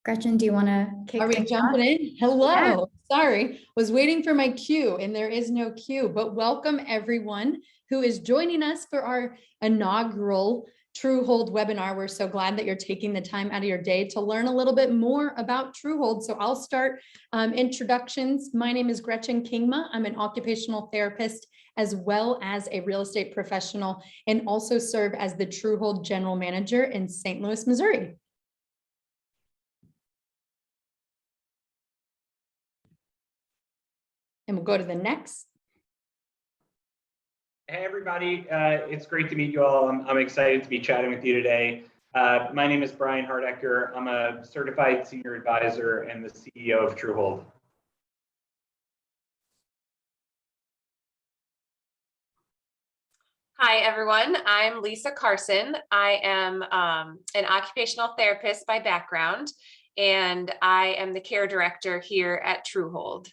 Gretchen, do you want to kick Are we things jumping off? in? Hello. Yeah. Sorry, was waiting for my cue and there is no cue, but welcome everyone who is joining us for our inaugural Truehold webinar. We're so glad that you're taking the time out of your day to learn a little bit more about Truehold. So I'll start introductions. My name is Gretchen Kingma. I'm an occupational therapist as well as a real estate professional and also serve as the Truehold general manager in St. Louis, Missouri. And we'll go to the next. Hey everybody, it's great to meet you all. I'm excited to be chatting with you today. My name is Brian Hardecker. I'm a certified senior advisor and the CEO of Truehold. Hi everyone, I'm Lisa Carson. I am an occupational therapist by background, and I am the care director here at Truehold.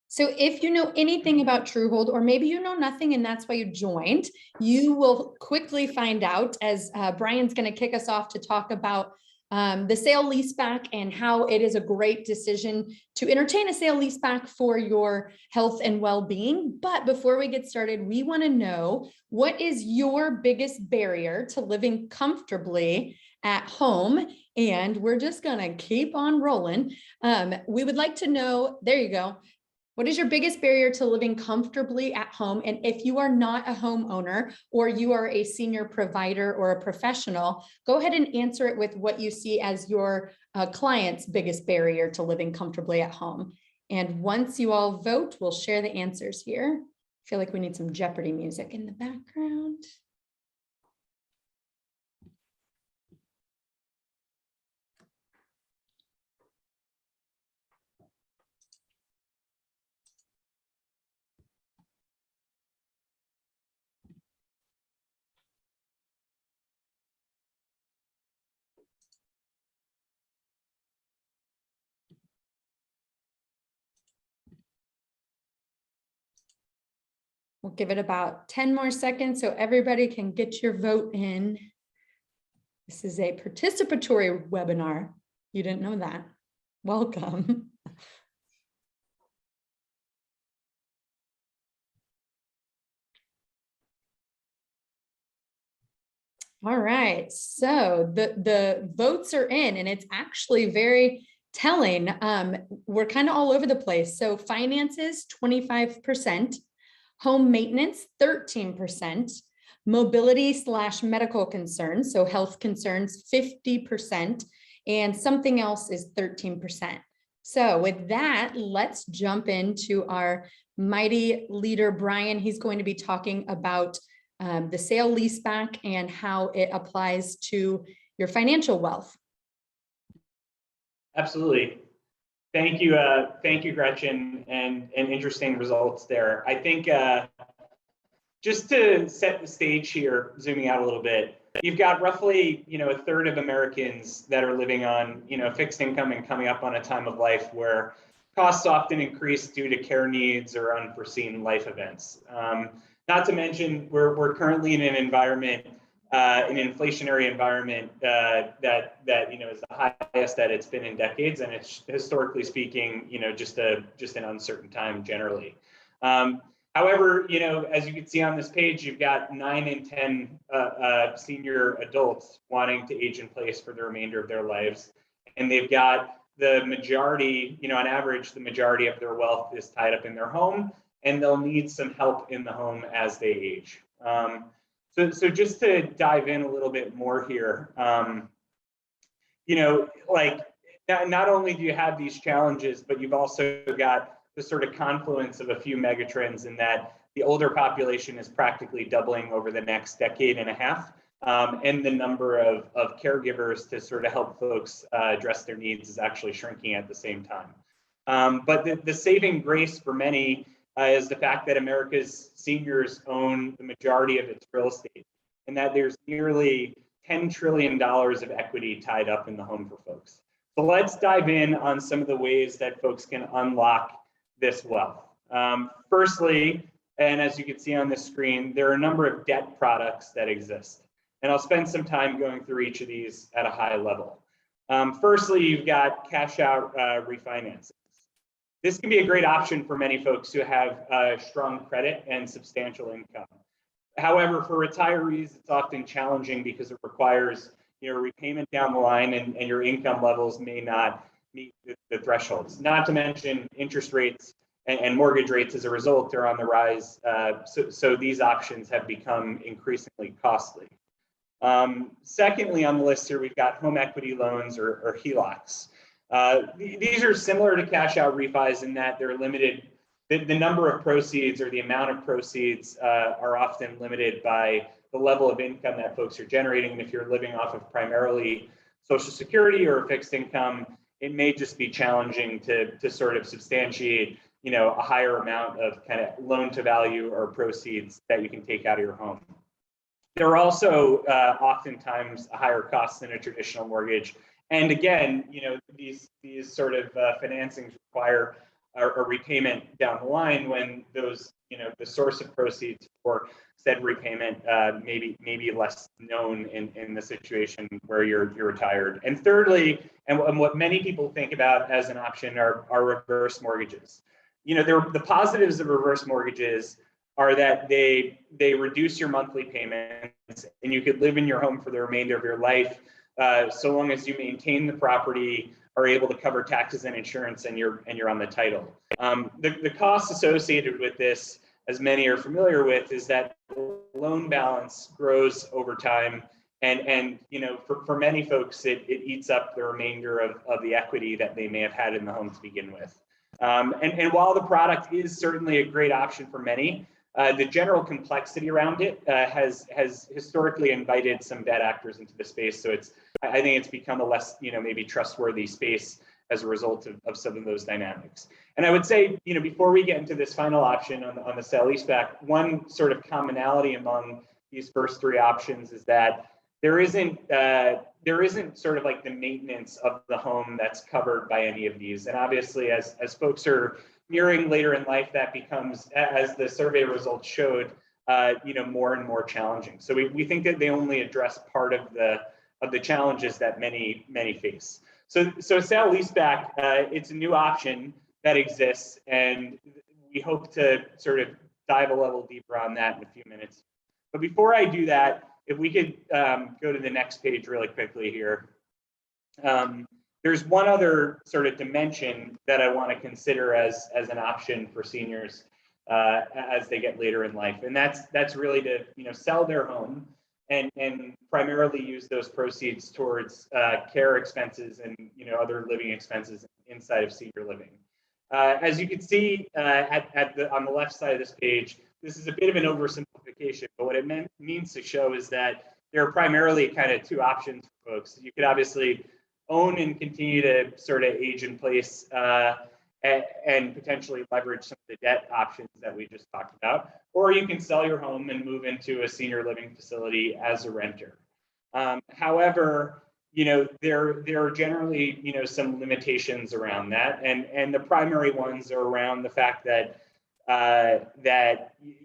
So if you know anything about Truehold, or maybe you know nothing and that's why you joined, you will quickly find out as Brian's going to kick us off to talk about the sale-leaseback and how it is a great decision to entertain a sale-leaseback for your health and well-being. But before we get started, we want to know, what is your biggest barrier to living comfortably at home? And we're just going to keep on rolling. We would like to know, there you go. What is your biggest barrier to living comfortably at home? And if you are not a homeowner or you are a senior provider or a professional, go ahead and answer it with what you see as your client's biggest barrier to living comfortably at home. And once you all vote, we'll share the answers here. I feel like we need some Jeopardy music in the background. We'll give it about 10 more seconds so everybody can get your vote in. This is a participatory webinar. You didn't know that. Welcome. All right, so the votes are in, and it's actually very telling. We're kind of all over the place. So finances, 25%. Home maintenance, 13%, mobility/medical concerns, so health concerns, 50%, and something else is 13%. So with that, let's jump into our mighty leader, Brian. He's going to be talking about the sale-leaseback and how it applies to your financial wealth. Absolutely. Thank you, Gretchen, and interesting results there. I think just to set the stage here, zooming out a little bit, you've got roughly a third of Americans that are living on fixed income and coming up on a time of life where costs often increase due to care needs or unforeseen life events. Not to mention, we're currently in an environment. An inflationary environment that is the highest that it's been in decades, and it's historically speaking, just an uncertain time generally. However, as you can see on this page, you've got 9 in 10 senior adults wanting to age in place for the remainder of their lives, and they've got the majority, on average, the majority of their wealth is tied up in their home, and they'll need some help in the home as they age. So just to dive in a little bit more here, not only do you have these challenges, but you've also got the sort of confluence of a few megatrends in that the older population is practically doubling over the next decade and a half, and the number of caregivers to sort of help folks address their needs is actually shrinking at the same time. But the saving grace for many is the fact that America's seniors own the majority of its real estate, and that there's nearly $10 trillion of equity tied up in the home for folks. So let's dive in on some of the ways that folks can unlock this wealth. Firstly, and as you can see on the screen, there are a number of debt products that exist. And I'll spend some time going through each of these at a high level. Firstly, you've got cash out refinancing. This can be a great option for many folks who have strong credit and substantial income. However, for retirees, it's often challenging because it requires repayment down the line, and your income levels may not meet the thresholds. Not to mention interest rates and mortgage rates as a result are on the rise. So these options have become increasingly costly. Secondly, on the list here, we've got home equity loans or HELOCs. These are similar to cash out refis in that they're limited. The number of proceeds or the amount of proceeds are often limited by the level of income that folks are generating. And if you're living off of primarily Social Security or a fixed income, it may just be challenging to sort of substantiate a higher amount of kind of loan to value or proceeds that you can take out of your home. There are also oftentimes a higher cost than a traditional mortgage. And again, these sort of financings require a repayment down the line when those, the source of proceeds for said repayment maybe less known in the situation where you're retired. And thirdly, and what many people think about as an option are reverse mortgages. The positives of reverse mortgages are that they reduce your monthly payments, and you could live in your home for the remainder of your life, so long as you maintain the property, are able to cover taxes and insurance, and you're on the title. The costs associated with this, as many are familiar with, is that the loan balance grows over time, and for many folks, it eats up the remainder of the equity that they may have had in the home to begin with. And while the product is certainly a great option for many, the general complexity around it has historically invited some bad actors into the space. So I think it's become a less maybe trustworthy space as a result of some of those dynamics. And I would say before we get into this final option on the sale-leaseback, one sort of commonality among these first three options is that there isn't sort of like the maintenance of the home that's covered by any of these. And obviously, as folks are nearing later in life, that becomes, as the survey results showed, more and more challenging. So we think that they only address part of the challenges that many face. So sale-leaseback, it's a new option that exists, and we hope to sort of dive a level deeper on that in a few minutes. But before I do that, if we could go to the next page really quickly here. There's one other sort of dimension that I want to consider as an option for seniors as they get later in life, and that's really to sell their home and primarily use those proceeds towards care expenses and other living expenses inside of senior living. As you can see on the left side of this page, this is a bit of an oversimplification, but what it means to show is that there are primarily kind of two options for folks. You could obviously own and continue to sort of age in place and potentially leverage some of the debt options that we just talked about, or you can sell your home and move into a senior living facility as a renter. However, there are generally some limitations around that, and the primary ones are around the fact that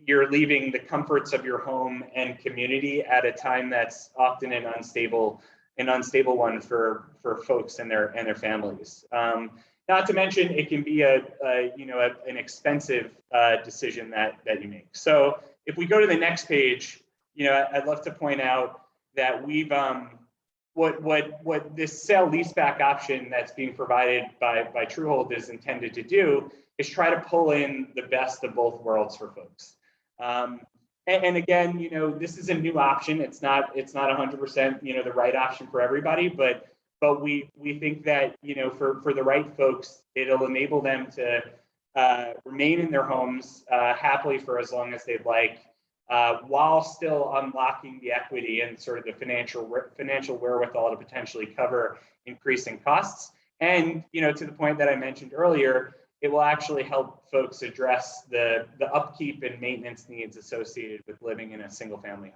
you're leaving the comforts of your home and community at a time that's often an unstable one for folks and their families. Not to mention, it can be an expensive decision that you make. So if we go to the next page, I'd love to point out that we've what this sale-leaseback option that's being provided by Truehold is intended to do is try to pull in the best of both worlds for folks. And again, this is a new option. It's not 100% the right option for everybody, but we think that for the right folks, it'll enable them to remain in their homes happily for as long as they'd like, while still unlocking the equity and sort of the financial wherewithal to potentially cover increasing costs. And to the point that I mentioned earlier, it will actually help folks address the upkeep and maintenance needs associated with living in a single family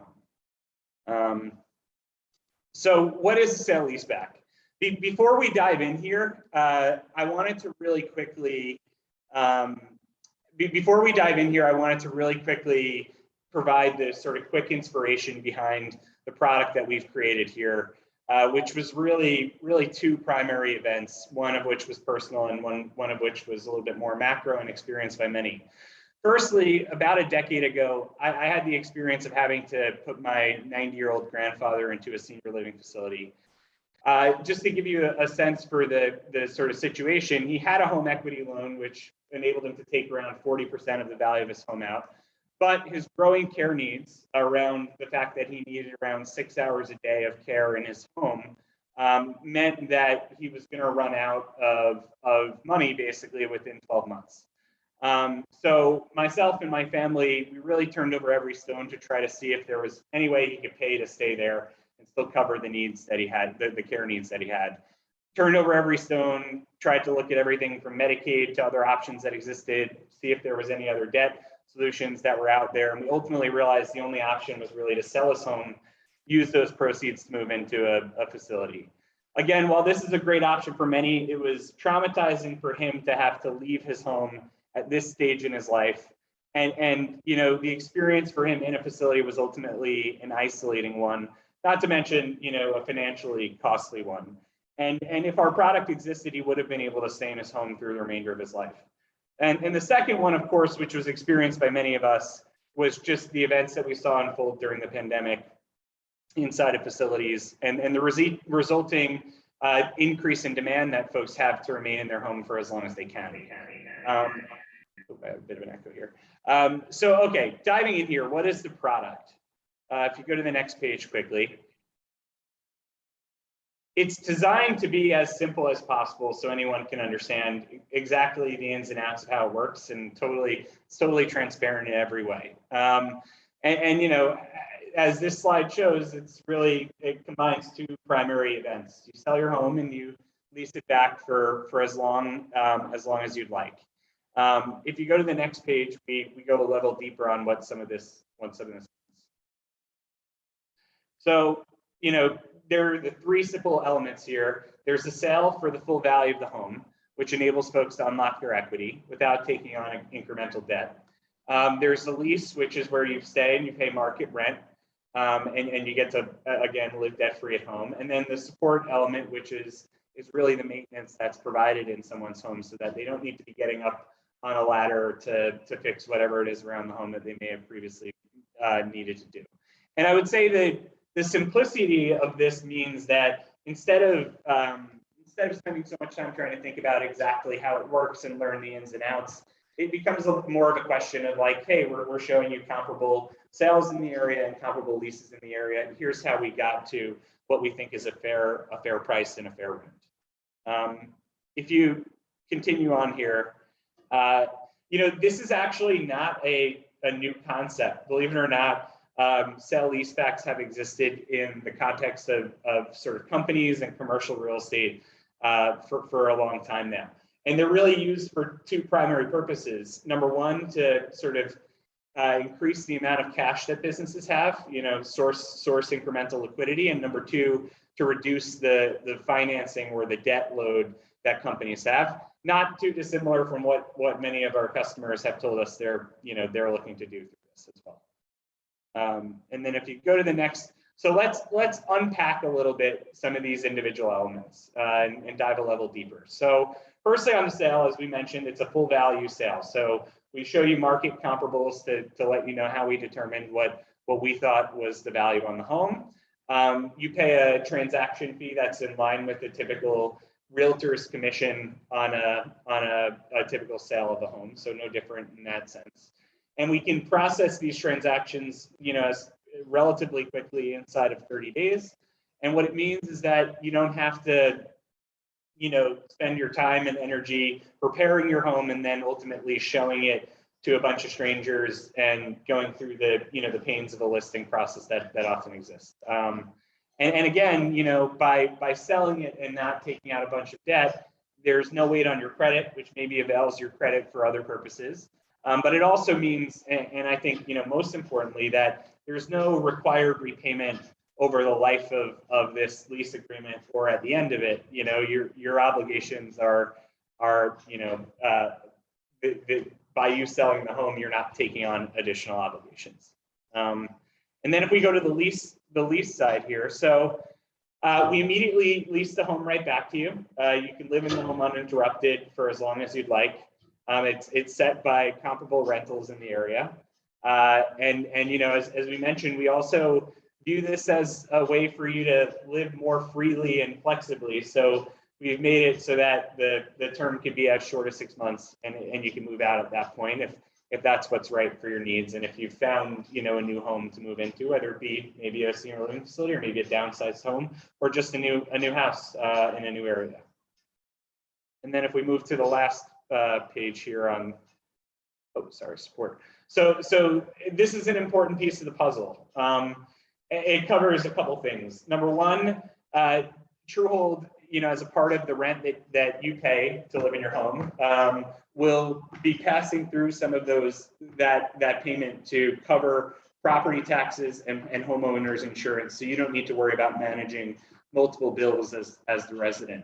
home. So what is a sale-leaseback? Before we dive in here, I wanted to really quickly provide the sort of quick inspiration behind the product that we've created here, which was really two primary events, one of which was personal and one of which was a little bit more macro and experienced by many. Firstly, about a decade ago, I had the experience of having to put my 90-year-old grandfather into a senior living facility. Just to give you a sense for the sort of situation, he had a home equity loan, which enabled him to take around 40% of the value of his home out. But his growing care needs around the fact that he needed around 6 hours a day of care in his home meant that he was going to run out of money basically within 12 months. So myself and my family, we really turned over every stone to try to see if there was any way he could pay to stay there and still cover the needs that he had, the care needs that he had. Turned over every stone, tried to look at everything from Medicaid to other options that existed, see if there was any other debt solutions that were out there. And we ultimately realized the only option was really to sell his home, use those proceeds to move into a facility. Again, while this is a great option for many, it was traumatizing for him to have to leave his home at this stage in his life. And you know, the experience for him in a facility was ultimately an isolating one, not to mention, you know, a financially costly one. And if our product existed, he would have been able to stay in his home through the remainder of his life. And the second one, of course, which was experienced by many of us, was just the events that we saw unfold during the pandemic inside of facilities and the resulting increase in demand that folks have to remain in their home for as long as they can. I have a bit of an echo here. So, okay, diving in here, what is the product? If you go to the next page quickly. It's designed to be as simple as possible so anyone can understand exactly the ins and outs of how it works, and totally transparent in every way. And you know, as this slide shows, it combines two primary events. You sell your home and you lease it back for as long as you'd like. If you go to the next page, we go a level deeper on what some of this means. So, you know, there are the three simple elements here. There's the sale for the full value of the home, which enables folks to unlock their equity without taking on incremental debt. There's the lease, which is where you stay and you pay market rent, and you get to, again, live debt-free at home. And then the support element, which is really the maintenance that's provided in someone's home so that they don't need to be getting up on a ladder to fix whatever it is around the home that they may have previously needed to do. And I would say that the simplicity of this means that instead of spending so much time trying to think about exactly how it works and learn the ins and outs, it becomes more of a question of like, hey, we're showing you comparable sales in the area and comparable leases in the area, and here's how we got to what we think is a fair price and a fair rent. If you continue on here, you know, this is actually not a new concept, believe it or not. Sale-leasebacks have existed in the context of sort of companies and commercial real estate for a long time now. And they're really used for two primary purposes. Number one, to sort of increase the amount of cash that businesses have, you know, source incremental liquidity. And number two, to reduce the financing or the debt load that companies have. Not too dissimilar from what many of our customers have told us they're looking to do through this as well. And then if you go to the next, so let's unpack a little bit some of these individual elements and dive a level deeper. So firstly, on the sale, as we mentioned, it's a full value sale. So we show you market comparables to let you know how we determined what we thought was the value on the home. You pay a transaction fee that's in line with the typical realtor's commission on a typical sale of a home, so no different in that sense. And we can process these transactions, you know, relatively quickly inside of 30 days. And what it means is that you don't have to, you know, spend your time and energy preparing your home and then ultimately showing it to a bunch of strangers and going through the pains of a listing process that often exists. And again, you know, by selling it and not taking out a bunch of debt, there's no weight on your credit, which maybe avails your credit for other purposes. But it also means, and I think, you know, most importantly, that there's no required repayment over the life of this lease agreement or at the end of it. You know, your obligations are you know, by you selling the home, you're not taking on additional obligations. And then if we go to the the lease side here. So we immediately lease the home right back to you. You can live in the home uninterrupted for as long as you'd like. It's set by comparable rentals in the area. And you know, as we mentioned, we also view this as a way for you to live more freely and flexibly. So we've made it so that the term could be as short as 6 months, and you can move out at that point if that's what's right for your needs. And if you've found, you know, a new home to move into, whether it be maybe a senior living facility or maybe a downsized home or just a new house in a new area. And then if we move to the last page here on, oh, sorry, support. So this is an important piece of the puzzle. It covers a couple things. Number one, Truehold, you know, as a part of the rent that you pay to live in your home, will be passing through some of that payment to cover property taxes and homeowners insurance. So you don't need to worry about managing multiple bills as the resident.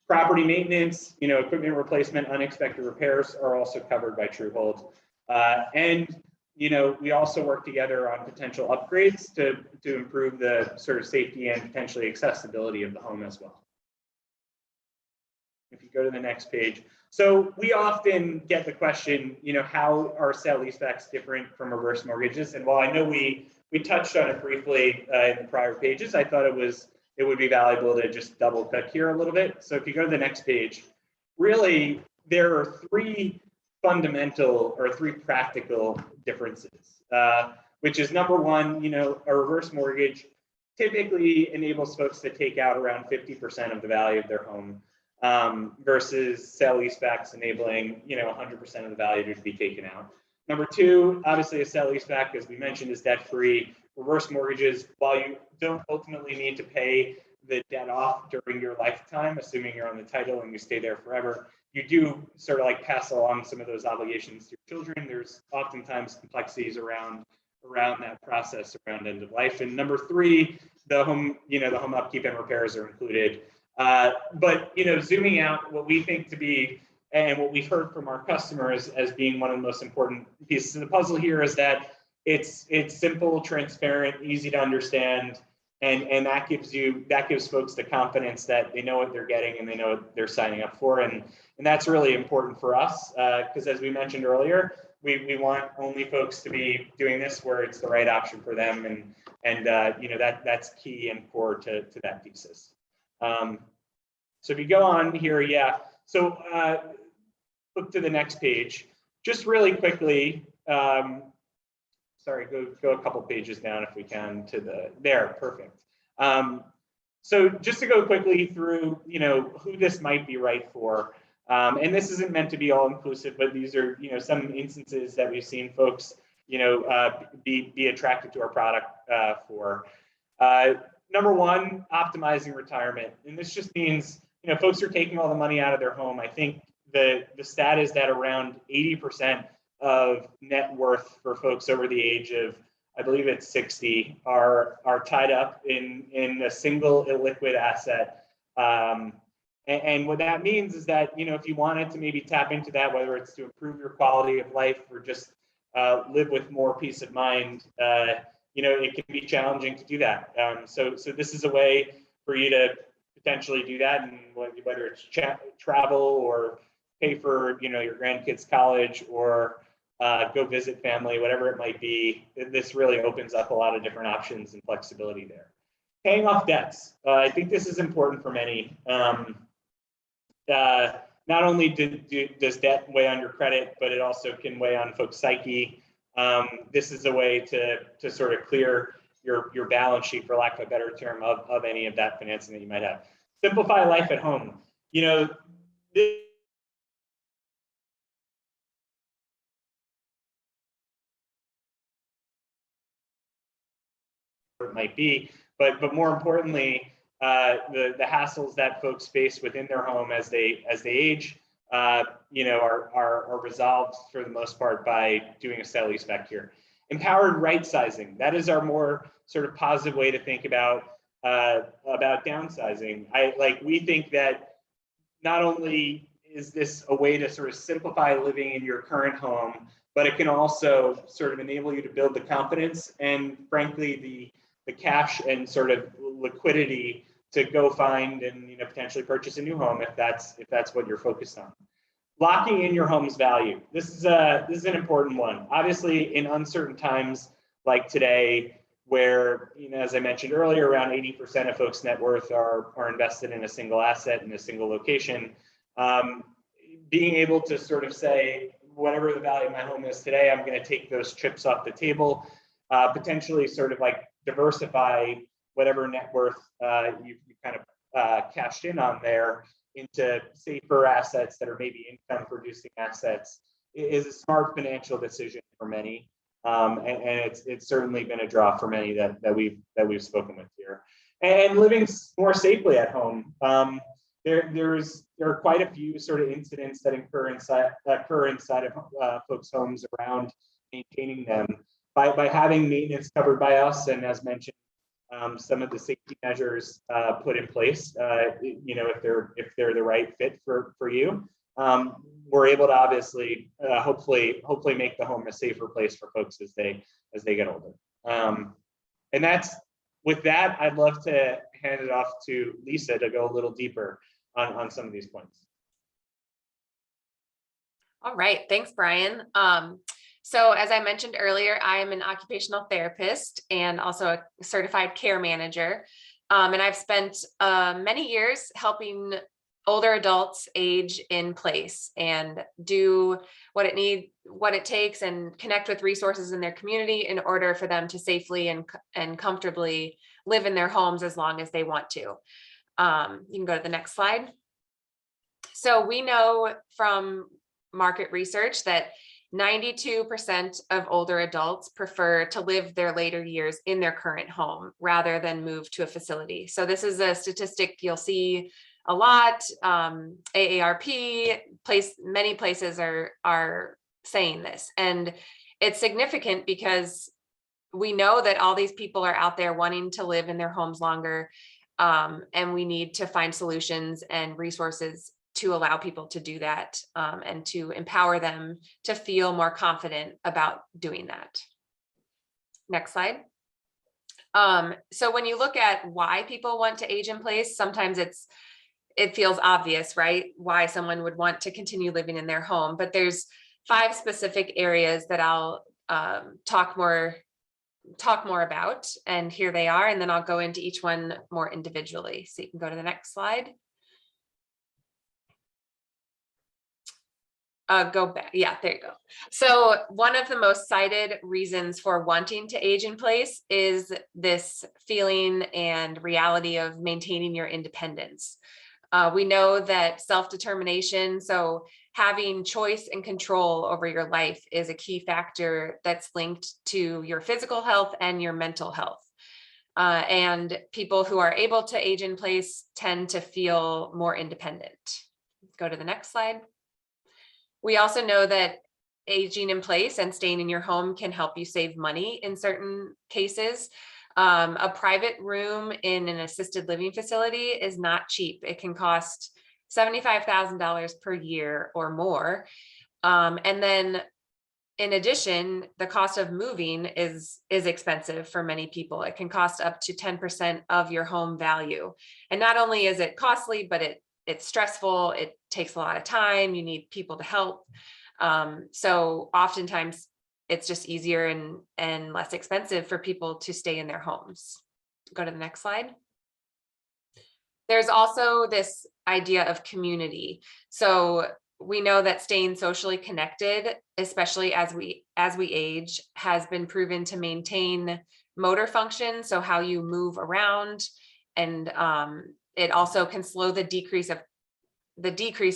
Property maintenance, you know, equipment replacement, unexpected repairs are also covered by Truehold. And you know, we also work together on potential upgrades to improve the sort of safety and potentially accessibility of the home as well. If you go to the next page. So we often get the question, you know, how are sale-leasebacks different from reverse mortgages? And while I know we touched on it briefly in the prior pages, I thought it would be valuable to just double click here a little bit. So if you go to the next page, really there are three fundamental or three practical differences, which is number one, you know, a reverse mortgage typically enables folks to take out around 50% of the value of their home, versus sale-leasebacks enabling, you know, 100% of the value to be taken out. Number two, obviously a sale-leaseback, as we mentioned, is debt-free. Reverse mortgages, while you don't ultimately need to pay the debt off during your lifetime, assuming you're on the title and you stay there forever, you do sort of like pass along some of those obligations to your children. There's oftentimes complexities around that process around end of life. And number three, the home upkeep and repairs are included. But you know, zooming out, what we think to be, and what we've heard from our customers as being one of the most important pieces of the puzzle here, is that it's simple, transparent, easy to understand, and that gives folks the confidence that they know what they're getting and they know what they're signing up for, and that's really important for us, because as we mentioned earlier, we want only folks to be doing this where it's the right option for them, and you know, that's key and core to that thesis. So if you go on here, yeah. So look to the next page. Just really quickly, sorry, go a couple pages down if we can to there, perfect. So just to go quickly through, you know, who this might be right for. And this isn't meant to be all inclusive, but these are, you know, some instances that we've seen folks, you know, be attracted to our product for. Number one, optimizing retirement. And this just means, you know, folks are taking all the money out of their home. I think the stat is that around 80% of net worth for folks over the age of, I believe it's 60, are tied up in a single illiquid asset. And what that means is that, you know, if you wanted to maybe tap into that, whether it's to improve your quality of life or just live with more peace of mind, you know, it can be challenging to do that. So this is a way for you to potentially do that, and whether it's travel or pay for, you know, your grandkids' college or go visit family, whatever it might be, this really opens up a lot of different options and flexibility there. Paying off debts. I think this is important for many. Not only does debt weigh on your credit, but it also can weigh on folks' psyche. This is a way to sort of clear your balance sheet, for lack of a better term, of any of that financing that you might have. Simplify life at home. You know, this it might be, but more importantly, the hassles that folks face within their home as they age, you know, are resolved for the most part by doing a sale-leaseback here. Empowered right sizing. That is our more sort of positive way to think about downsizing. We think that not only is this a way to sort of simplify living in your current home, but it can also sort of enable you to build the confidence and, frankly, cash and sort of liquidity to go find and, you know, potentially purchase a new home if that's what you're focused on. Locking in your home's value. This is an important one. Obviously, in uncertain times like today, where, you know, as I mentioned earlier, around 80% of folks' net worth are invested in a single asset in a single location. Being able to sort of say, whatever the value of my home is today, I'm going to take those chips off the table, potentially sort of like diversify whatever net worth you kind of cashed in on there into safer assets that are maybe income producing assets is a smart financial decision for many. And it's certainly been a draw for many that we've spoken with here. And living more safely at home. There are quite a few sort of incidents that occur inside of folks' homes around maintaining them. By having maintenance covered by us, and as mentioned, some of the safety measures put in place, you know, if they're the right fit for you, we're able to obviously hopefully make the home a safer place for folks as they get older. And with that, I'd love to hand it off to Lisa to go a little deeper on some of these points. All right, thanks, Brian. So as I mentioned earlier, I am an occupational therapist and also a certified care manager. And I've spent many years helping older adults age in place and do what it takes and connect with resources in their community in order for them to safely and comfortably live in their homes as long as they want to. You can go to the next slide. So we know from market research that 92% of older adults prefer to live their later years in their current home rather than move to a facility. So this is a statistic you'll see a lot. AARP, many places are saying this, and it's significant because we know that all these people are out there wanting to live in their homes longer, and we need to find solutions and resources to allow people to do that, and to empower them to feel more confident about doing that. Next slide. So when you look at why people want to age in place, sometimes it feels obvious, right? Why someone would want to continue living in their home, but there's 5 specific areas that I'll talk more about, and here they are, and then I'll go into each one more individually. So you can go to the next slide. Go back. Yeah, there you go. So one of the most cited reasons for wanting to age in place is this feeling and reality of maintaining your independence. We know that self-determination, so having choice and control over your life, is a key factor that's linked to your physical health and your mental health. And people who are able to age in place tend to feel more independent. Go to the next slide. We also know that aging in place and staying in your home can help you save money in certain cases. A private room in an assisted living facility is not cheap. It can cost $75,000 per year or more. And then in addition, the cost of moving is expensive for many people. It can cost up to 10% of your home value. And not only is it costly, but it's stressful. It takes a lot of time. You need people to help. So oftentimes it's just easier and less expensive for people to stay in their homes. Go to the next slide. There's also this idea of community. So we know that staying socially connected, especially as we age, has been proven to maintain motor function. So how you move around, and it also can slow the decrease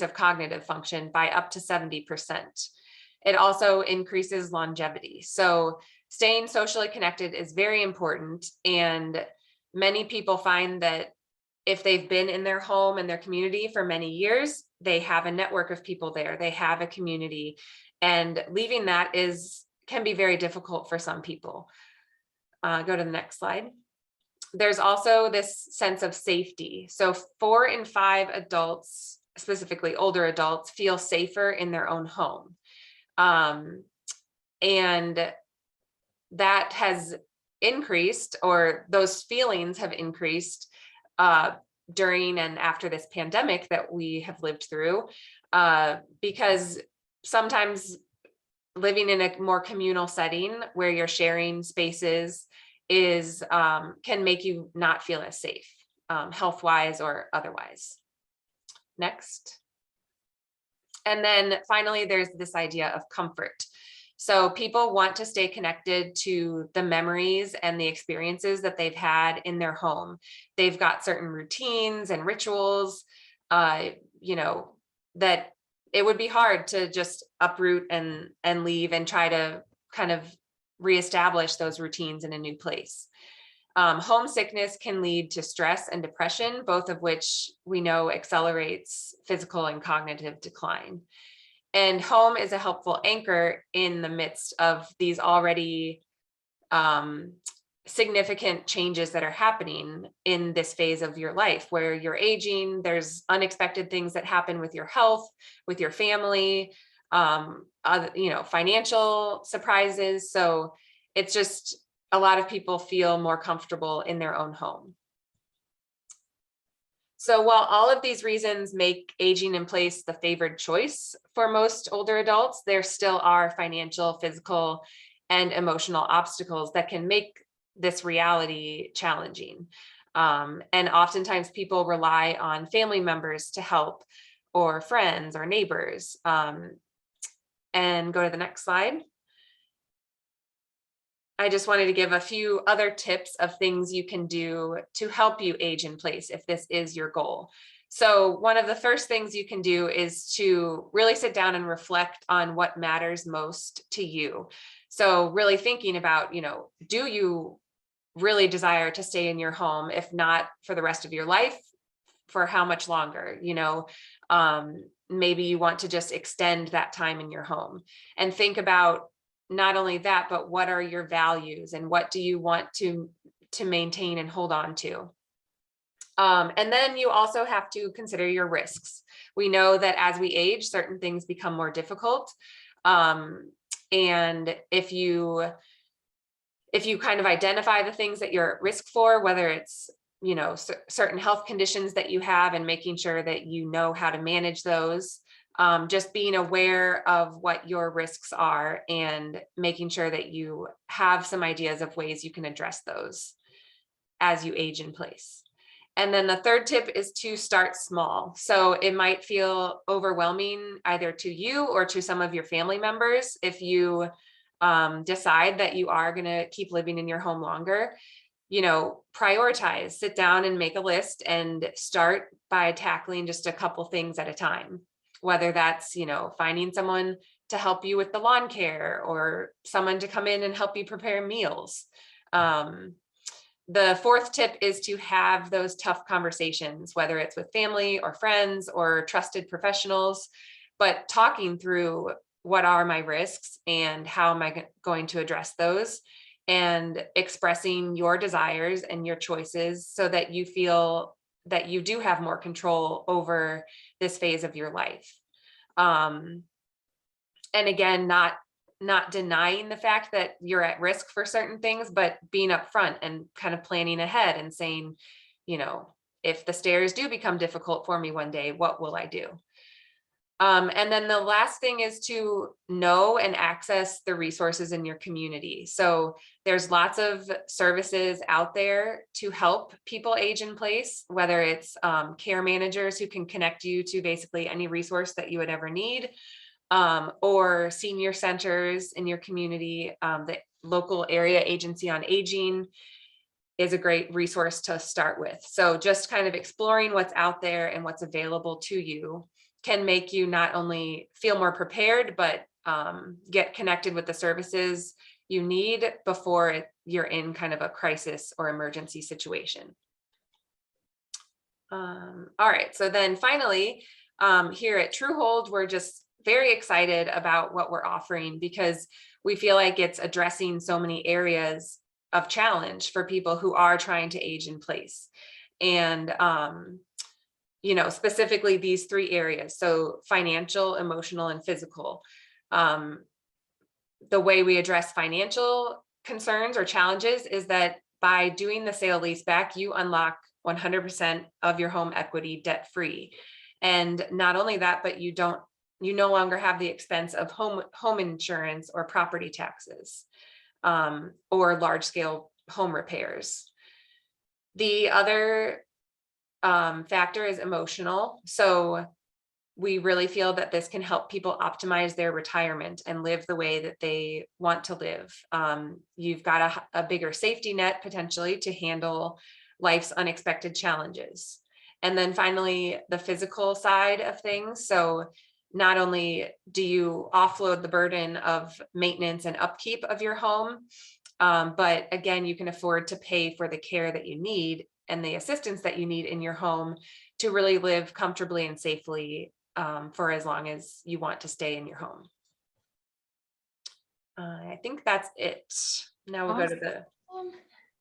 of cognitive function by up to 70%. It also increases longevity. So staying socially connected is very important. And many people find that if they've been in their home and their community for many years, they have a network of people there, they have a community, and leaving that can be very difficult for some people. Go to the next slide. There's also this sense of safety. So 4 in 5 adults, specifically older adults, feel safer in their own home. And that has increased, or those feelings have increased during and after this pandemic that we have lived through, because sometimes living in a more communal setting where you're sharing spaces is can make you not feel as safe, health-wise or otherwise. Next. And then finally, there's this idea of comfort. So people want to stay connected to the memories and the experiences that they've had in their home. They've got certain routines and rituals, you know, that it would be hard to just uproot and leave and try to kind of reestablish those routines in a new place. Homesickness can lead to stress and depression, both of which we know accelerates physical and cognitive decline. And home is a helpful anchor in the midst of these already significant changes that are happening in this phase of your life, where you're aging. There's unexpected things that happen with your health, with your family, you know, financial surprises. So it's just, a lot of people feel more comfortable in their own home. So while all of these reasons make aging in place the favored choice for most older adults, there still are financial, physical, and emotional obstacles that can make this reality challenging. And oftentimes people rely on family members to help, or friends or neighbors. And go to the next slide. I just wanted to give a few other tips of things you can do to help you age in place if this is your goal. So one of the first things you can do is to really sit down and reflect on what matters most to you. So really thinking about, you know, do you really desire to stay in your home? If not for the rest of your life, for how much longer? You know, maybe you want to just extend that time in your home, and think about not only that, but what are your values and what do you want to maintain and hold on to? And then you also have to consider your risks. We know that as we age, certain things become more difficult. And if you kind of identify the things that you're at risk for, whether it's, you know, certain health conditions that you have, and making sure that you know how to manage those, just being aware of what your risks are and making sure that you have some ideas of ways you can address those as you age in place. And then the third tip is to start small. So it might feel overwhelming either to you or to some of your family members if you decide that you are going to keep living in your home longer. You know, prioritize, sit down and make a list, and start by tackling just a couple things at a time. Whether that's, you know, finding someone to help you with the lawn care, or someone to come in and help you prepare meals. The fourth tip is to have those tough conversations, whether it's with family or friends or trusted professionals, but talking through what are my risks and how am I going to address those, and expressing your desires and your choices so that you feel that you do have more control over this phase of your life. And again, not denying the fact that you're at risk for certain things, but being upfront and kind of planning ahead and saying, you know, if the stairs do become difficult for me one day, what will I do? And then the last thing is to know and access the resources in your community. So there's lots of services out there to help people age in place, whether it's care managers who can connect you to basically any resource that you would ever need, or senior centers in your community. The local area agency on aging is a great resource to start with. So just kind of exploring what's out there and what's available to you can make you not only feel more prepared, but get connected with the services you need before you're in kind of a crisis or emergency situation. All right, so then finally, here at Truehold, we're just very excited about what we're offering, because we feel like it's addressing so many areas of challenge for people who are trying to age in place. And you know, specifically these three areas. So financial, emotional, and physical. The way we address financial concerns or challenges is that by doing the sale leaseback, you unlock 100% of your home equity debt free. And not only that, but you no longer have the expense of home insurance or property taxes, or large scale home repairs. The other factor is emotional. So we really feel that this can help people optimize their retirement and live the way that they want to live. You've got a bigger safety net potentially to handle life's unexpected challenges. And then finally, the physical side of things. So not only do you offload the burden of maintenance and upkeep of your home, but again, you can afford to pay for the care that you need and the assistance that you need in your home to really live comfortably and safely for as long as you want to stay in your home. I think that's it. Now we'll go to the.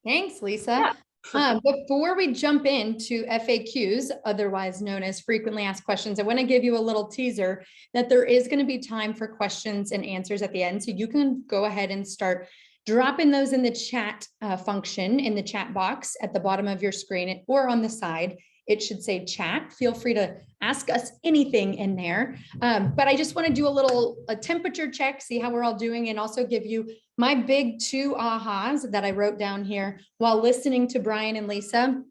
Thanks, Lisa. Before we jump into FAQs, otherwise known as frequently asked questions, I want to give you a little teaser that there is going to be time for questions and answers at the end. So you can go ahead and start dropping those in the chat function in the chat box at the bottom of your screen or on the side. It should say chat. Feel free to ask us anything in there. But I just want to do a temperature check, see how we're all doing, and also give you my big 2 ahas that I wrote down here while listening to Brian and Lisa.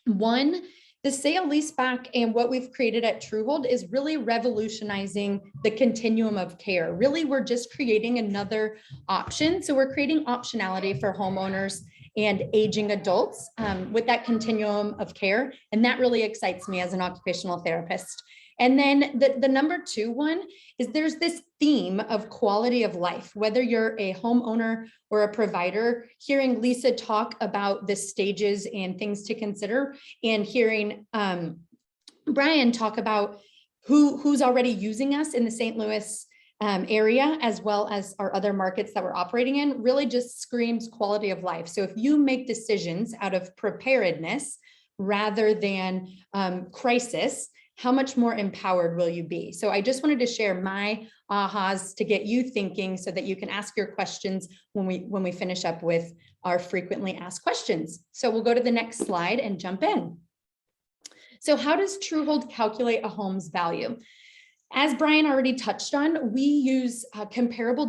One, the sale leaseback and what we've created at Truehold is really revolutionizing the continuum of care. Really, we're just creating another option. So we're creating optionality for homeowners and aging adults with that continuum of care. And that really excites me as an occupational therapist. And then the number 2 one is there's this theme of quality of life, whether you're a homeowner or a provider. Hearing Lisa talk about the stages and things to consider, and hearing Brian talk about who's already using us in the St. Louis area, as well as our other markets that we're operating in, really just screams quality of life. So if you make decisions out of preparedness rather than crisis, how much more empowered will you be? So I just wanted to share my ahas to get you thinking so that you can ask your questions when we finish up with our frequently asked questions. So we'll go to the next slide and jump in. So how does Truehold calculate a home's value? As Brian already touched on, we use comparable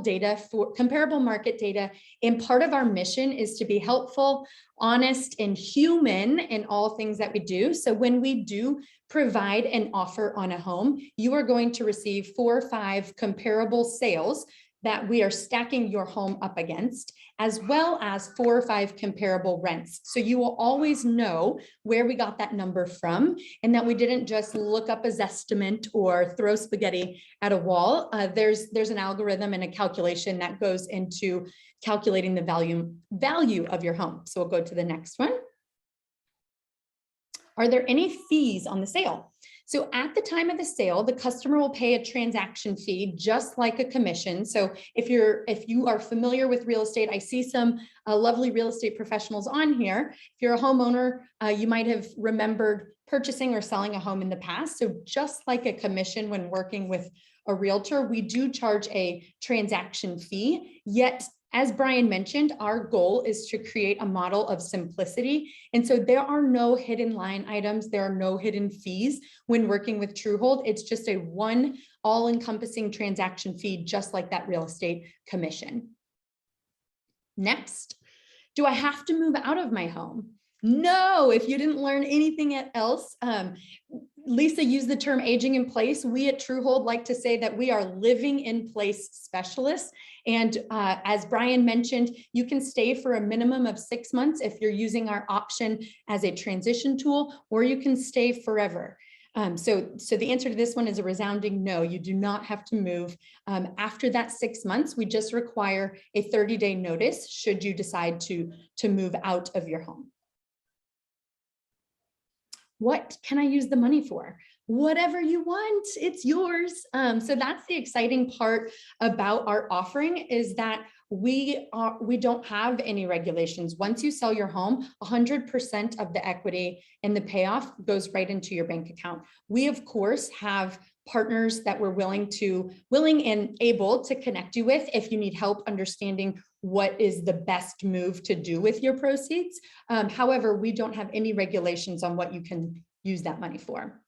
market data, and part of our mission is to be helpful, honest, and human in all things that we do. So when we do provide an offer on a home, you are going to receive 4 or 5 comparable sales that we are stacking your home up against, as well as 4 or 5 comparable rents. So you will always know where we got that number from, and that we didn't just look up a Zestimate or throw spaghetti at a wall. There's an algorithm and a calculation that goes into calculating the value of your home. So we'll go to the next one. Are there any fees on the sale? So at the time of the sale, the customer will pay a transaction fee just like a commission. So if you are familiar with real estate, I see some lovely real estate professionals on here. If you're a homeowner, you might have remembered purchasing or selling a home in the past. So just like a commission when working with a realtor, we do charge a transaction fee. Yet, as Brian mentioned, our goal is to create a model of simplicity. And so there are no hidden line items. There are no hidden fees when working with Truehold. It's just a one all-encompassing transaction fee, just like that real estate commission. Next, do I have to move out of my home? No, if you didn't learn anything else, Lisa used the term aging in place. We at Truehold like to say that we are living in place specialists. And as Brian mentioned, you can stay for a minimum of 6 months if you're using our option as a transition tool, or you can stay forever. So the answer to this one is a resounding no. You do not have to move. After that 6 months, we just require a 30-day notice should you decide to move out of your home. What can I use the money for? Whatever you want, it's yours. So that's the exciting part about our offering, is that we don't have any regulations. Once you sell your home, 100% of the equity and the payoff goes right into your bank account. We, of course, have partners that we're willing and able to connect you with if you need help understanding what is the best move to do with your proceeds. However, we don't have any regulations on what you can use that money for.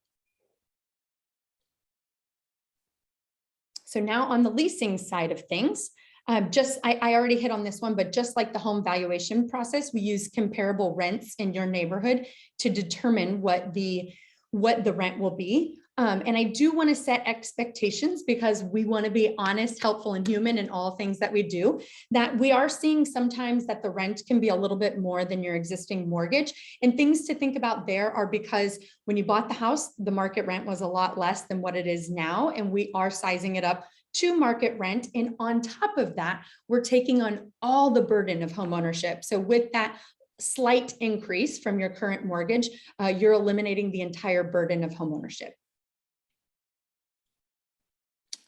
So now on the leasing side of things, I already hit on this one, but just like the home valuation process, we use comparable rents in your neighborhood to determine what the rent will be. And I do want to set expectations because we want to be honest, helpful, and human in all things that we do, that we are seeing sometimes that the rent can be a little bit more than your existing mortgage. And things to think about there are because when you bought the house, the market rent was a lot less than what it is now. And we are sizing it up to market rent. And on top of that, we're taking on all the burden of home ownership. So with that slight increase from your current mortgage, you're eliminating the entire burden of home ownership.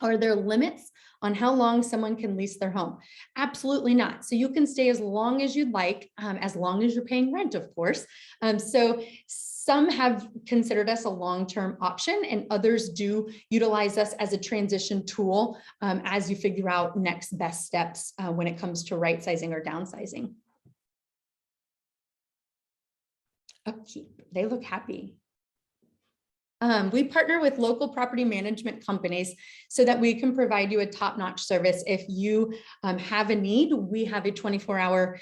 Are there limits on how long someone can lease their home? Absolutely not. So you can stay as long as you'd like, as long as you're paying rent, of course. So some have considered us a long-term option, and others do utilize us as a transition tool as you figure out next best steps when it comes to right sizing or downsizing. Upkeep, they look happy. We partner with local property management companies so that we can provide you a top-notch service. If you have a need, we have a 24-hour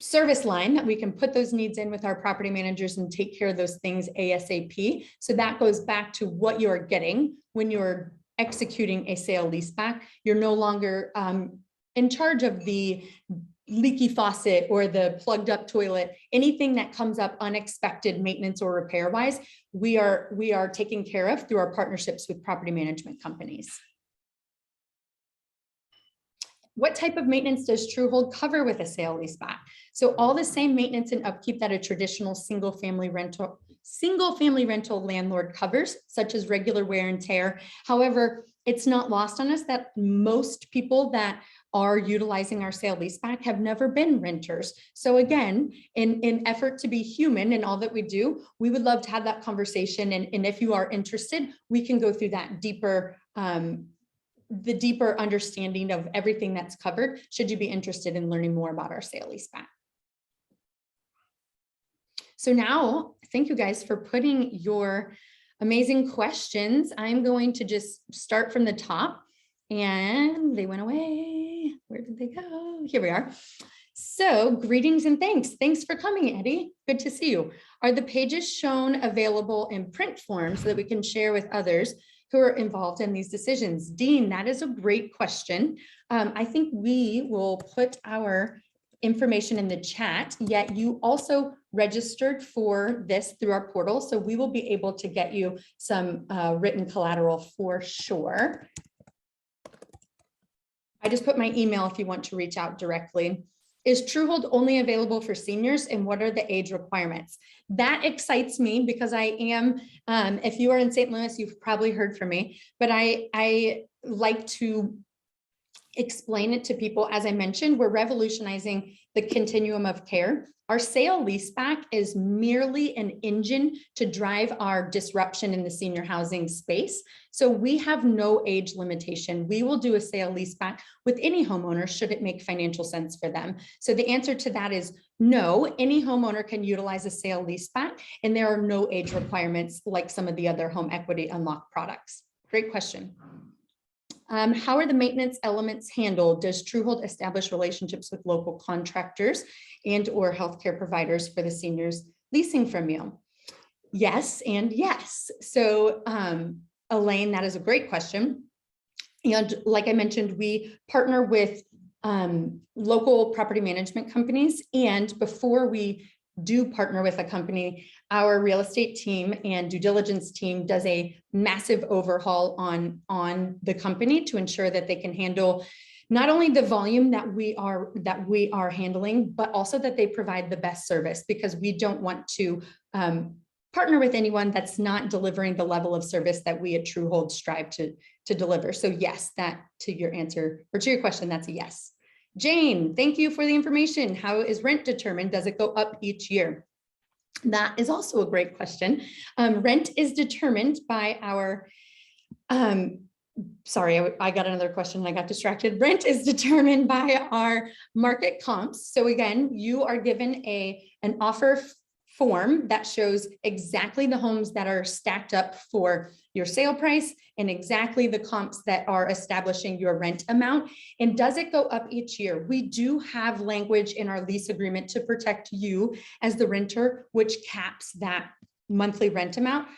service line that we can put those needs in with our property managers and take care of those things ASAP. So that goes back to what you're getting when you're executing a sale leaseback. You're no longer in charge of the leaky faucet or the plugged up toilet. Anything that comes up unexpected maintenance or repair wise, we are taking care of through our partnerships with property management companies. What type of maintenance does Truehold cover with a sale leaseback? So all the same maintenance and upkeep that a traditional single family rental landlord covers, such as regular wear and tear. However, it's not lost on us that most people that are utilizing our sale leaseback have never been renters. So again, in effort to be human in all that we do, we would love to have that conversation. And if you are interested, we can go through that deeper, the deeper understanding of everything that's covered, should you be interested in learning more about our sale leaseback. So now, thank you guys for putting your amazing questions. I'm going to just start from the top, and they went away. Where did they go? Here we are. So greetings and thanks. Thanks for coming, Eddie. Good to see you. Are the pages shown available in print form so that we can share with others who are involved in these decisions? Dean, that is a great question. I think we will put our information in the chat, yet you also registered for this through our portal. So we will be able to get you some written collateral for sure. I just put my email if you want to reach out directly. Is Truehold only available for seniors, and what are the age requirements? That excites me because I am, if you are in St. Louis, you've probably heard from me, but I like to explain it to people. As I mentioned, we're revolutionizing the continuum of care. Our sale leaseback is merely an engine to drive our disruption in the senior housing space. So we have no age limitation. We will do a sale leaseback with any homeowner should it make financial sense for them. So the answer to that is no, any homeowner can utilize a sale leaseback, and there are no age requirements like some of the other home equity unlock products. Great question. How are the maintenance elements handled? Does Truehold establish relationships with local contractors and or healthcare providers for the seniors leasing from you? Yes, and yes. So Elaine, that is a great question. And like I mentioned, we partner with local property management companies. And before we do partner with a company, our real estate team and due diligence team does a massive overhaul on the company to ensure that they can handle not only the volume that we are handling, but also that they provide the best service, because we don't want to partner with anyone that's not delivering the level of service that we at Truehold strive to deliver. So yes, that to your answer or to your question, that's a yes. Jane, thank you for the information. How is rent determined? Does it go up each year? That is also a great question. Rent is determined by our, sorry, I got another question and I got distracted. Rent is determined by our market comps. So again, you are given an offer form that shows exactly the homes that are stacked up for your sale price and exactly the comps that are establishing your rent amount. And does it go up each year? We do have language in our lease agreement to protect you as the renter, which caps that monthly rent amount.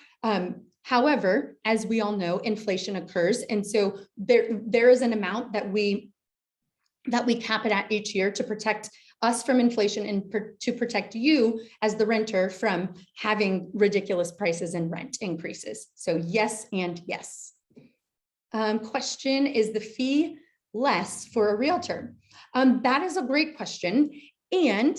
However, as we all know, inflation occurs. And so there is an amount that we cap it at each year to protect us from inflation and to protect you as the renter from having ridiculous prices and rent increases. So yes and yes. Question, is the fee less for a realtor? That is a great question. And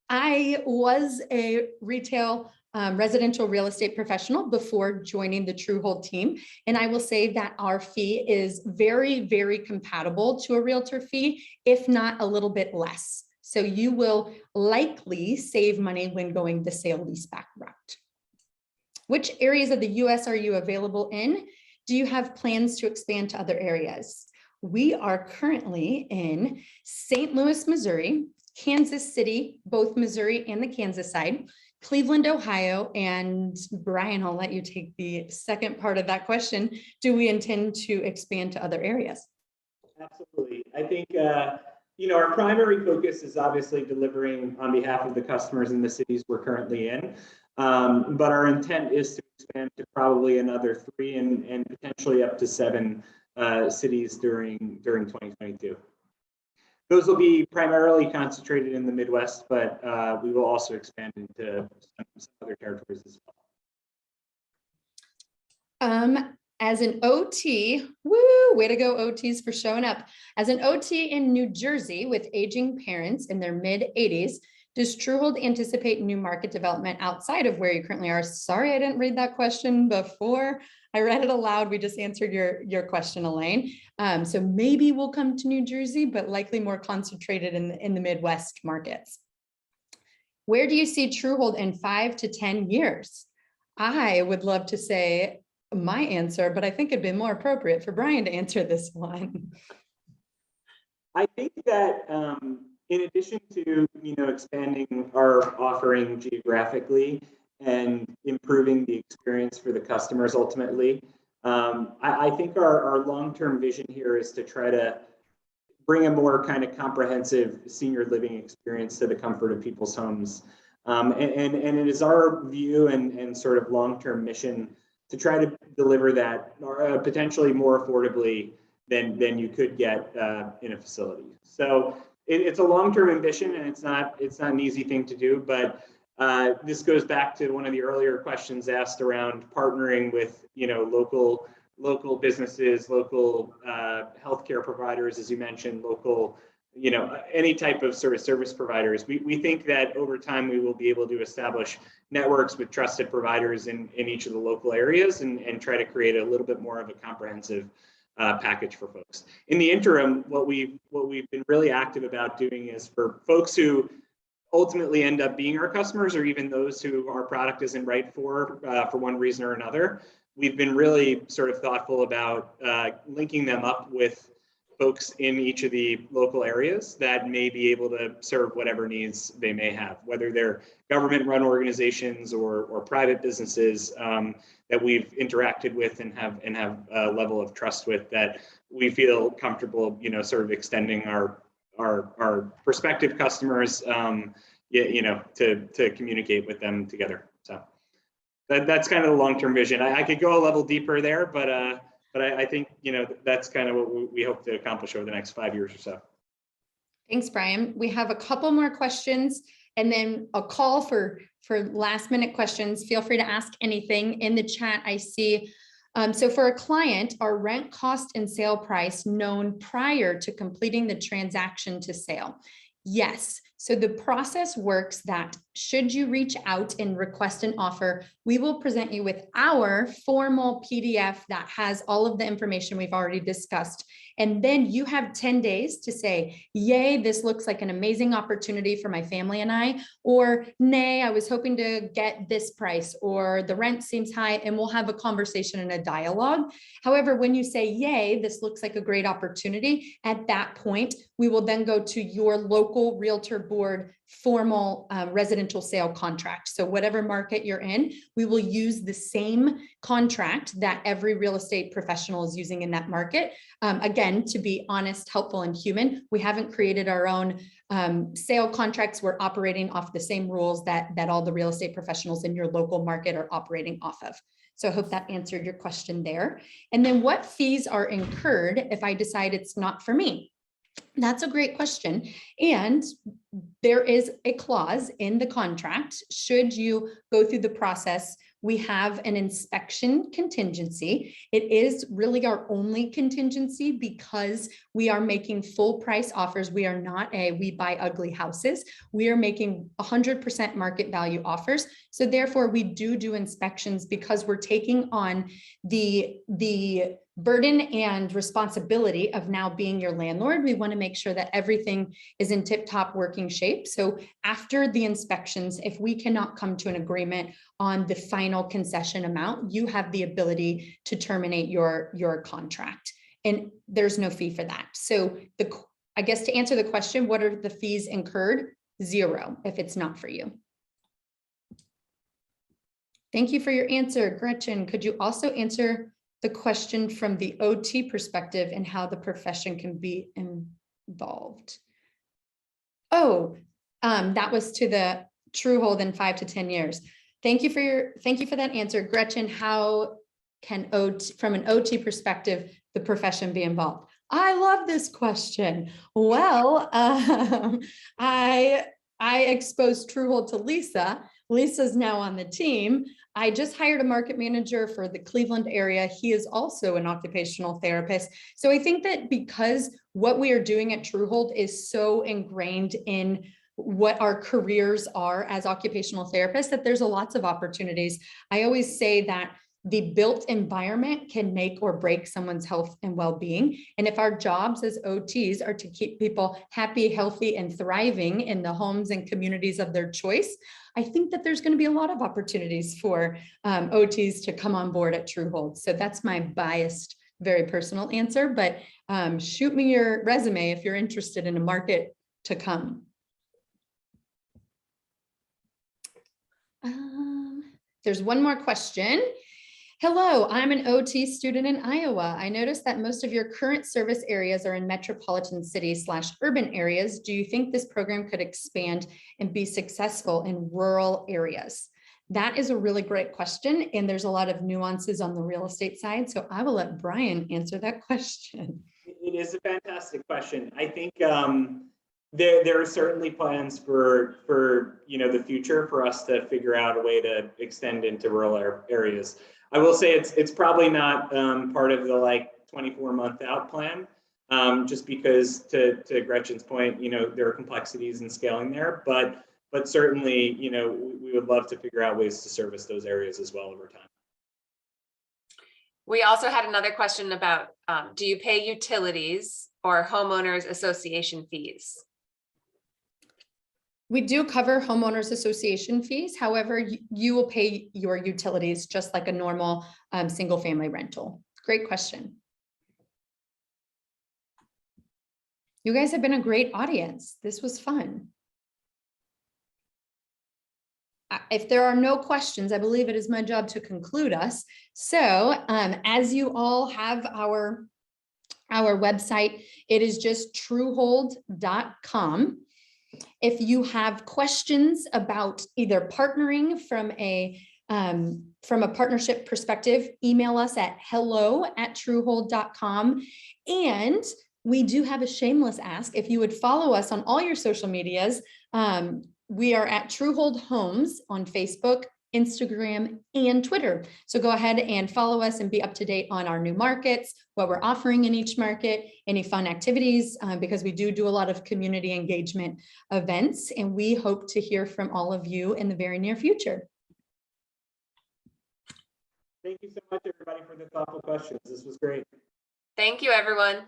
I was a retail residential real estate professional before joining the Truehold team. And I will say that our fee is very, very compatible to a realtor fee, if not a little bit less. So you will likely save money when going the sale-leaseback route. Which areas of the US are you available in? Do you have plans to expand to other areas? We are currently in St. Louis, Missouri, Kansas City, both Missouri and the Kansas side, Cleveland, Ohio, and Brian, I'll let you take the second part of that question. Do we intend to expand to other areas? Absolutely. I think, our primary focus is obviously delivering on behalf of the customers in the cities we're currently in. But our intent is to expand to probably another 3 and potentially up to 7 cities during 2022. Those will be primarily concentrated in the Midwest, but we will also expand into some other territories as well. As an OT, woo, way to go OTs for showing up. As an OT in New Jersey with aging parents in their mid-80s, does Truehold anticipate new market development outside of where you currently are? Sorry, I didn't read that question before. I read it aloud. We just answered your question, Elaine. So maybe we'll come to New Jersey, but likely more concentrated in the Midwest markets. Where do you see Truehold in 5 to 10 years? I would love to say my answer, but I think it'd be more appropriate for Brian to answer this one. I think that in addition to expanding our offering geographically and improving the experience for the customers ultimately, I think our long-term vision here is to try to bring a more kind of comprehensive senior living experience to the comfort of people's homes. And it is our view and sort of long-term mission to try to deliver that potentially more affordably than you could get in a facility. So it's a long-term ambition, and it's not an easy thing to do. But this goes back to one of the earlier questions asked around partnering with local businesses, local healthcare providers, as you mentioned, local any type of sort of service providers. We think that over time we will be able to establish networks with trusted providers in each of the local areas and try to create a little bit more of a comprehensive package for folks. In the interim, what we've been really active about doing is for folks who ultimately end up being our customers, or even those who our product isn't right for one reason or another, we've been really sort of thoughtful about linking them up with folks in each of the local areas that may be able to serve whatever needs they may have, whether they're government-run organizations or private businesses that we've interacted with and have a level of trust with that we feel comfortable, sort of extending our prospective customers, to communicate with them together. So that's kind of the long-term vision. I could go a level deeper there, but I think, that's kind of what we hope to accomplish over the next 5 years or so. Thanks, Brian. We have a couple more questions and then a call for last minute questions. Feel free to ask anything in the chat. I see. So for a client, are rent cost and sale price known prior to completing the transaction to sale? Yes. So the process works that should you reach out and request an offer, we will present you with our formal PDF that has all of the information we've already discussed. And then you have 10 days to say, yay, this looks like an amazing opportunity for my family and I, or nay, I was hoping to get this price, or the rent seems high, and we'll have a conversation and a dialogue. However, when you say, yay, this looks like a great opportunity, at that point, we will then go to your local realtor board formal residential sale contract. So whatever market you're in, we will use the same contract that every real estate professional is using in that market. Again, to be honest, helpful, and human, we haven't created our own sale contracts. We're operating off the same rules that all the real estate professionals in your local market are operating off of. So I hope that answered your question there. And then what fees are incurred if I decide it's not for me? That's a great question. And there is a clause in the contract. Should you go through the process, we have an inspection contingency. It is really our only contingency because we are making full price offers. We are not we buy ugly houses. We are making 100% market value offers. So therefore we do inspections because we're taking on the burden and responsibility of now being your landlord. We want to make sure that everything is in tip-top working shape. So after the inspections, if we cannot come to an agreement on the final concession amount, you have the ability to terminate your contract, and there's no fee for that. So I guess to answer the question, what are the fees incurred? 0 if it's not for you. Thank you for your answer, Gretchen. Could you also answer the question from the OT perspective and how the profession can be involved? Oh, that was to the Truehold in 5 to 10 years. Thank you for that answer, Gretchen. How can from an OT perspective, the profession be involved? I love this question. Well, I exposed Truehold to Lisa. Lisa's now on the team. I just hired a market manager for the Cleveland area. He is also an occupational therapist. So I think that because what we are doing at Truehold is so ingrained in what our careers are as occupational therapists, that there's lots of opportunities. I always say that the built environment can make or break someone's health and well-being. And if our jobs as OTs are to keep people happy, healthy, and thriving in the homes and communities of their choice, I think that there's going to be a lot of opportunities for OTs to come on board at Truehold. So that's my biased, very personal answer, but shoot me your resume if you're interested in a market to come. There's one more question. Hello, I'm an OT student in Iowa. I noticed that most of your current service areas are in metropolitan cities/urban areas. Do you think this program could expand and be successful in rural areas? That is a really great question, and there's a lot of nuances on the real estate side. So I will let Brian answer that question. It is a fantastic question. I think there are certainly plans for the future for us to figure out a way to extend into rural areas. I will say it's probably not part of the 24-month out plan, just because to Gretchen's point, there are complexities in scaling there, but certainly, we would love to figure out ways to service those areas as well over time. We also had another question about, do you pay utilities or homeowners association fees? We do cover homeowners association fees. However, you will pay your utilities just like a normal single family rental. Great question. You guys have been a great audience. This was fun. If there are no questions, I believe it is my job to conclude us. So as you all have our website, it is just truehold.com. If you have questions about either partnering from a partnership perspective, email us at hello@truehold.com. And we do have a shameless ask. If you would follow us on all your social medias, we are at Truehold Homes on Facebook, Instagram, and Twitter. So go ahead and follow us and be up to date on our new markets, what we're offering in each market, any fun activities, because we do a lot of community engagement events, and we hope to hear from all of you in the very near future. Thank you so much, everybody, for the thoughtful questions. This was great. Thank you, everyone.